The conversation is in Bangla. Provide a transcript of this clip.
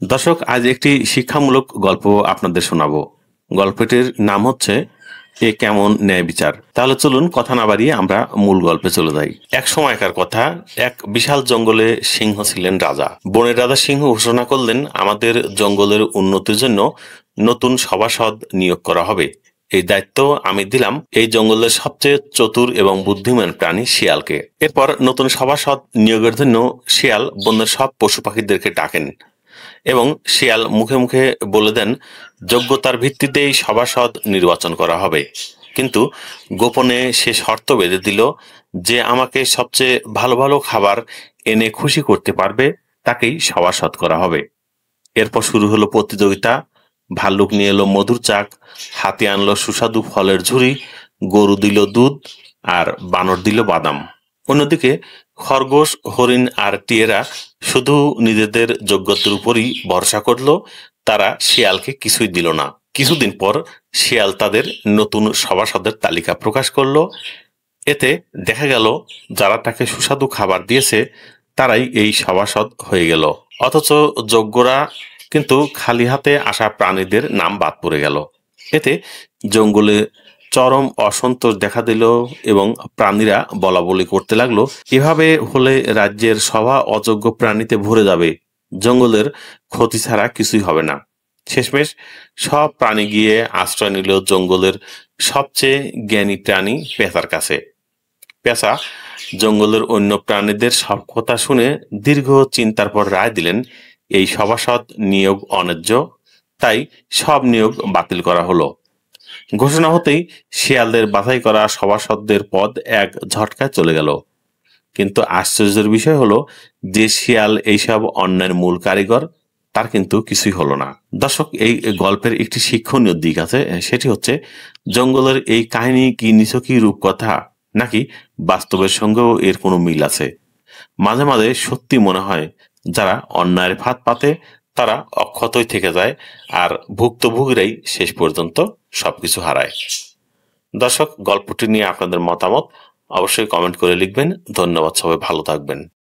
দর্শক, আজ একটি শিক্ষামূলক গল্প আপনাদের শোনাবো। গল্পটির নাম হচ্ছে এ কেমন ন্যায় বিচার। তাহলে চলুন কথা না বাড়িয়ে আমরা মূল গল্পে চলে যাই। এক সময়কার কথা, এক বিশাল জঙ্গলে সিংহ ছিলেন রাজা। বনের রাজা সিংহ ঘোষণা করলেন, আমাদের জঙ্গলের উন্নতির জন্য নতুন সভাসদ নিয়োগ করা হবে। এই দায়িত্ব আমি দিলাম এই জঙ্গলের সবচেয়ে চতুর এবং বুদ্ধিমান প্রাণী শিয়ালকে। এরপর নতুন সভাসদ নিয়োগের জন্য শিয়াল বনের সব পশু পাখিদেরকে ডাকেন এবং শিয়াল মুখে মুখে বলে দেন, যোগ্যতার ভিত্তিতেই সভাসদ নির্বাচন করা হবে। কিন্তু গোপনে সে শর্ত বেঁধে দিল, যে আমাকে সবচেয়ে ভালো ভালো খাবার এনে খুশি করতে পারবে তাকেই সভাসদ করা হবে। এরপর শুরু হলো প্রতিযোগিতা। ভাল্লুক নিয়ে এলো মধুর চাক, হাতি আনলো সুস্বাদু ফলের ঝুড়ি, গরু দিল দুধ, আর বানর দিল বাদাম। অন্যদিকে খরগোশ, হরিণ আর টিয়েরা শুধু নিজেদের যোগ্যতার উপরই ভরসা করলো, তারা শিয়ালকে কিছুই দিল না। কিছুদিন পর শিয়াল তাদের নতুন সভাসদের তালিকা প্রকাশ করলো। এতে দেখা গেল, যারা তাকে সুস্বাদু খাবার দিয়েছে তারাই এই সভাসদ হয়ে গেল, অথচ যোগ্যরা কিন্তু খালি হাতে আসা প্রাণীদের নাম বাদ পড়ে গেল। এতে জঙ্গলে চরম অসন্তোষ দেখা দিল এবং প্রাণীরা বলাবলি করতে লাগলো, এভাবে হলে রাজ্যের সভা অযোগ্য প্রাণীতে ভরে যাবে, জঙ্গলের ক্ষতি ছাড়া কিছুই হবে না। শেষমেশ সব প্রাণী গিয়ে আশ্রয় নিল জঙ্গলের সবচেয়ে জ্ঞানী প্রাণী পেঁচার কাছে। পেঁচা জঙ্গলের অন্য প্রাণীদের সব কথা শুনে দীর্ঘ চিন্তার পর রায় দিলেন, এই সভাসদ নিয়োগ অন্যায্য, তাই সব নিয়োগ বাতিল করা হলো। ঘোষণা হতেই শিয়ালদের বাছাই করা সভাসদদের পদ এক ঝটকায় চলে গেল। কিন্তু আশ্চর্যের বিষয় হলো, যে শিয়াল এইসব অন্যায়ের মূল কারিগর, তার কিন্তু কিছুই হলো না। দর্শক, এই গল্পের একটি শিক্ষণীয় দিক আছে, সেটি হচ্ছে জঙ্গলের এই কাহিনী কি নিছকই রূপকথা, নাকি বাস্তবের সঙ্গেও এর কোনো মিল আছে? মাঝে মাঝে সত্যি মনে হয়, যারা অন্যায়ের ফাঁদ পাতে তারা অক্ষতই থেকে যায়, আর ভুক্তভোগীরাই শেষ পর্যন্ত সবকিছু হারায়। দর্শক, গল্পটি নিয়ে আপনাদের মতামত অবশ্যই কমেন্ট করে লিখবেন। ধন্যবাদ, সবাই ভালো থাকবেন।